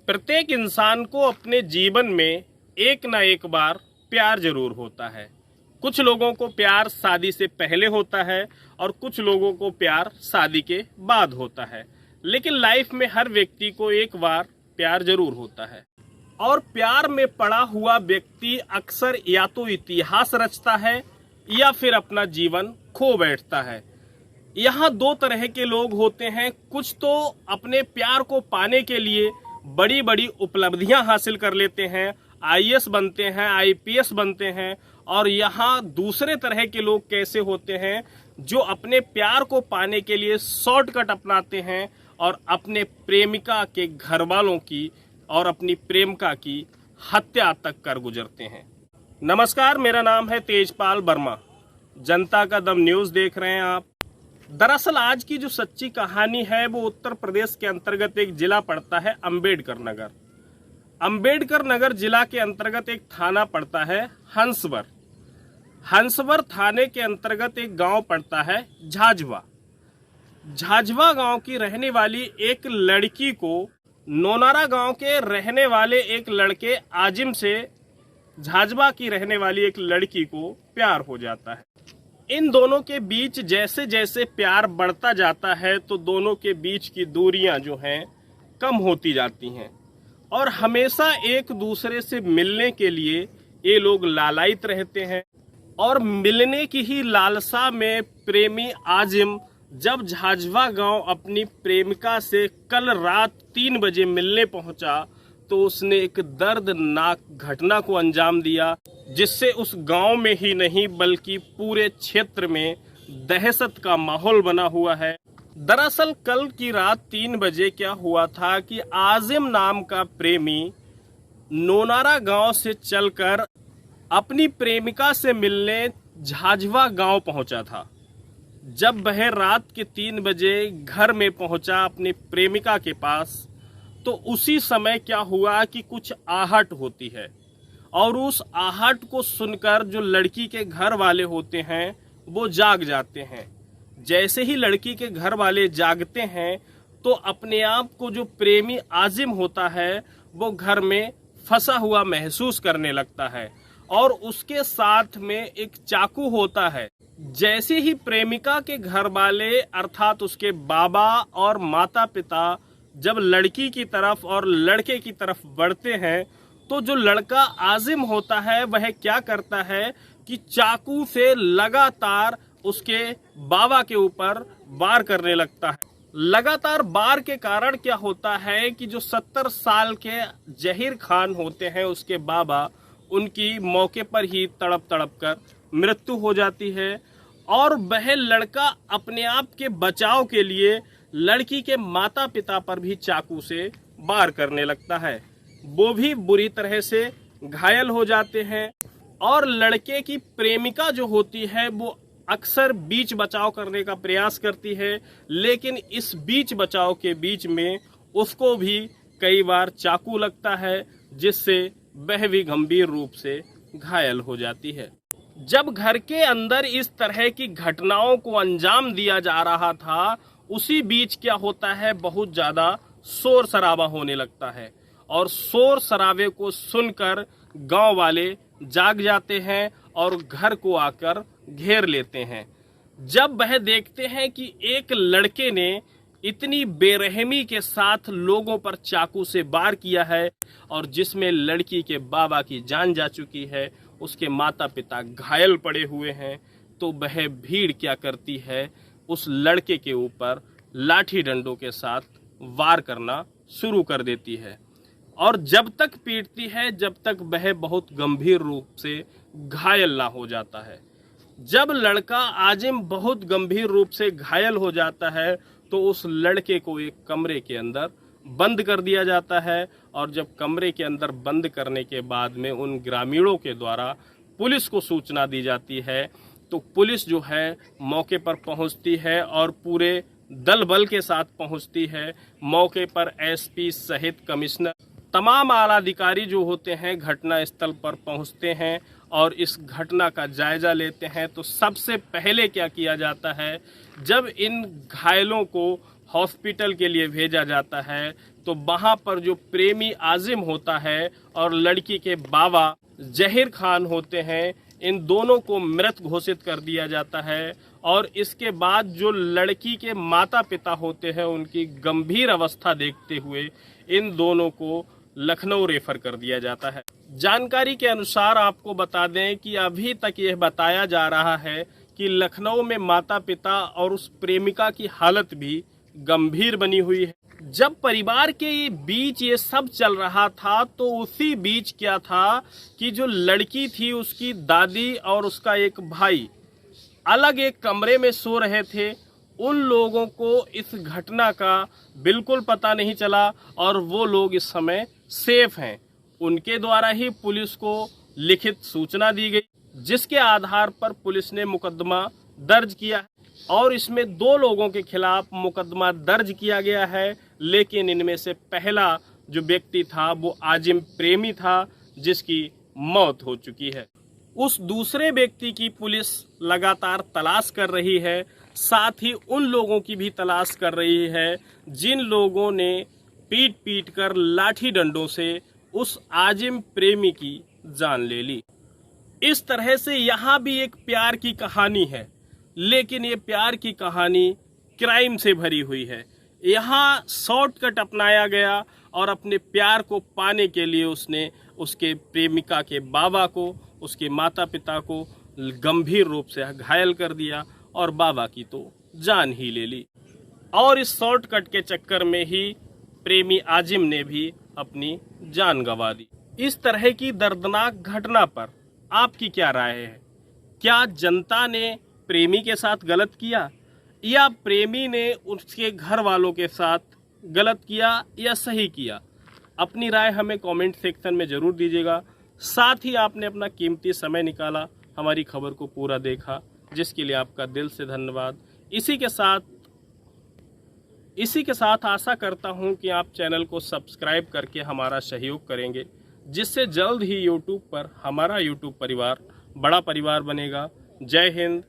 प्रत्येक इंसान को अपने जीवन में एक ना एक बार प्यार जरूर होता है। कुछ लोगों को प्यार शादी से पहले होता है और कुछ लोगों को प्यार शादी के बाद होता है, लेकिन लाइफ में हर व्यक्ति को एक बार प्यार जरूर होता है। और प्यार में पड़ा हुआ व्यक्ति अक्सर या तो इतिहास रचता है या फिर अपना जीवन खो बैठता है। यहाँ दो तरह के लोग होते हैं। कुछ तो अपने प्यार को पाने के लिए बड़ी बड़ी उपलब्धियां हासिल कर लेते हैं, आईएएस बनते हैं, आईपीएस बनते हैं। और यहाँ दूसरे तरह के लोग कैसे होते हैं, जो अपने प्यार को पाने के लिए शॉर्टकट अपनाते हैं और अपने प्रेमिका के घर वालों की और अपनी प्रेमिका की हत्या तक कर गुजरते हैं। नमस्कार, मेरा नाम है तेजपाल वर्मा। जनता का दम न्यूज़ देख रहे हैं आप। दरअसल आज की जो सच्ची कहानी है वो उत्तर प्रदेश के अंतर्गत एक जिला पड़ता है अंबेडकर नगर। अंबेडकर नगर जिला के अंतर्गत एक थाना पड़ता है हंसवर। हंसवर थाने के अंतर्गत एक गांव पड़ता है झाझवा। झाझवा गांव की रहने वाली एक लड़की को नोनारा गांव के रहने वाले एक लड़के आजिम से झाझवा की रहने वाली एक लड़की को प्यार हो जाता है। इन दोनों के बीच जैसे जैसे प्यार बढ़ता जाता है तो दोनों के बीच की दूरियां जो हैं कम होती जाती हैं और हमेशा एक दूसरे से मिलने के लिए ये लोग लालायित रहते हैं। और मिलने की ही लालसा में प्रेमी आजिम जब झाझवा गांव अपनी प्रेमिका से कल रात 3 बजे मिलने पहुंचा तो उसने एक दर्दनाक घटना को अंजाम दिया, जिससे उस गांव में ही नहीं बल्कि पूरे क्षेत्र में दहशत का माहौल बना हुआ है। दरअसल कल की रात 3 बजे क्या हुआ था कि आजिम नाम का प्रेमी नोनारा गांव से चलकर अपनी प्रेमिका से मिलने झाझवा गांव पहुंचा था। जब वह रात के 3 बजे घर में पहुंचा अपनी प्रेमिका के पास, तो उसी समय क्या हुआ कि कुछ आहट होती है और उस आहट को सुनकर जो लड़की के घर वाले होते हैं वो जाग जाते हैं। जैसे ही लड़की के घर वाले जागते हैं तो अपने आप को जो प्रेमी आजिम होता है वो घर में फंसा हुआ महसूस करने लगता है और उसके साथ में एक चाकू होता है। जैसे ही प्रेमिका के घर वाले अर्थात उसके बाबा और माता पिता जब लड़की की तरफ और लड़के की तरफ बढ़ते हैं तो जो लड़का आजिम होता है वह क्या करता है कि चाकू से लगातार उसके बाबा के ऊपर वार करने लगता है। लगातार वार के कारण क्या होता है कि जो 70 साल के जहीर खान होते हैं उसके बाबा, उनकी मौके पर ही तड़प तड़प कर मृत्यु हो जाती है। और वह लड़का अपने आप के बचाव के लिए लड़की के माता पिता पर भी चाकू से वार करने लगता है। वो भी बुरी तरह से घायल हो जाते हैं और लड़के की प्रेमिका जो होती है वो अक्सर बीच बचाव करने का प्रयास करती है, लेकिन इस बीच बचाव के बीच में उसको भी कई बार चाकू लगता है, जिससे वह भी गंभीर रूप से घायल हो जाती है। जब घर के अंदर इस तरह की घटनाओं को अंजाम दिया जा रहा था, उसी बीच क्या होता है, बहुत ज्यादा शोर शराबा होने लगता है और शोर शराबे को सुनकर गांव वाले जाग जाते हैं और घर को आकर घेर लेते हैं। जब वह देखते हैं कि एक लड़के ने इतनी बेरहमी के साथ लोगों पर चाकू से वार किया है और जिसमें लड़की के बाबा की जान जा चुकी है, उसके माता पिता घायल पड़े हुए हैं, तो वह भीड़ क्या करती है, उस लड़के के ऊपर लाठी डंडों के साथ वार करना शुरू कर देती है और जब तक पीटती है जब तक वह बहुत गंभीर रूप से घायल ना हो जाता है। जब लड़का आजिम बहुत गंभीर रूप से घायल हो जाता है तो उस लड़के को एक कमरे के अंदर बंद कर दिया जाता है और जब कमरे के अंदर बंद करने के बाद में उन ग्रामीणों के द्वारा पुलिस को सूचना दी जाती है, तो पुलिस जो है मौके पर पहुंचती है और पूरे दल बल के साथ पहुंचती है। मौके पर एसपी सहित कमिश्नर, तमाम आला अधिकारी जो होते हैं घटना स्थल पर पहुंचते हैं और इस घटना का जायजा लेते हैं। तो सबसे पहले क्या किया जाता है, जब इन घायलों को हॉस्पिटल के लिए भेजा जाता है तो वहां पर जो प्रेमी आजिम होता है और लड़की के बाबा जहीर खान होते हैं, इन दोनों को मृत घोषित कर दिया जाता है। और इसके बाद जो लड़की के माता पिता होते हैं, उनकी गंभीर अवस्था देखते हुए इन दोनों को लखनऊ रेफर कर दिया जाता है। जानकारी के अनुसार आपको बता दें कि अभी तक यह बताया जा रहा है कि लखनऊ में माता पिता और उस प्रेमिका की हालत भी गंभीर बनी हुई है। जब परिवार के बीच ये सब चल रहा था तो उसी बीच क्या था कि जो लड़की थी उसकी दादी और उसका एक भाई अलग एक कमरे में सो रहे थे। उन लोगों को इस घटना का बिल्कुल पता नहीं चला और वो लोग इस समय सेफ हैं। उनके द्वारा ही पुलिस को लिखित सूचना दी गई, जिसके आधार पर पुलिस ने मुकदमा दर्ज किया है और इसमें 2 लोगों के खिलाफ मुकदमा दर्ज किया गया है। लेकिन इनमें से पहला जो व्यक्ति था वो आजिम प्रेमी था, जिसकी मौत हो चुकी है। उस दूसरे व्यक्ति की पुलिस लगातार तलाश कर रही है, साथ ही उन लोगों की भी तलाश कर रही है जिन लोगों ने पीट पीट कर लाठी डंडों से उस आजिम प्रेमी की जान ले ली। इस तरह से यहाँ भी एक प्यार की कहानी है, लेकिन ये प्यार की कहानी क्राइम से भरी हुई है। यहाँ शॉर्टकट अपनाया गया और अपने प्यार को पाने के लिए उसने उसके प्रेमिका के बाबा को, उसके माता पिता को गंभीर रूप से घायल कर दिया और बाबा की तो जान ही ले ली। और इस शॉर्टकट के चक्कर में ही प्रेमी आजिम ने भी अपनी जान गंवा दी। इस तरह की दर्दनाक घटना पर आपकी क्या राय है? क्या जनता ने प्रेमी के साथ गलत किया या प्रेमी ने उसके घर वालों के साथ गलत किया या सही किया? अपनी राय हमें कमेंट सेक्शन में जरूर दीजिएगा। साथ ही आपने अपना कीमती समय निकाला, हमारी खबर को पूरा देखा, जिसके लिए आपका दिल से धन्यवाद। इसी के साथ आशा करता हूं कि आप चैनल को सब्सक्राइब करके हमारा सहयोग करेंगे, जिससे जल्द ही यूट्यूब पर हमारा यूट्यूब परिवार बड़ा परिवार बनेगा। जय हिंद,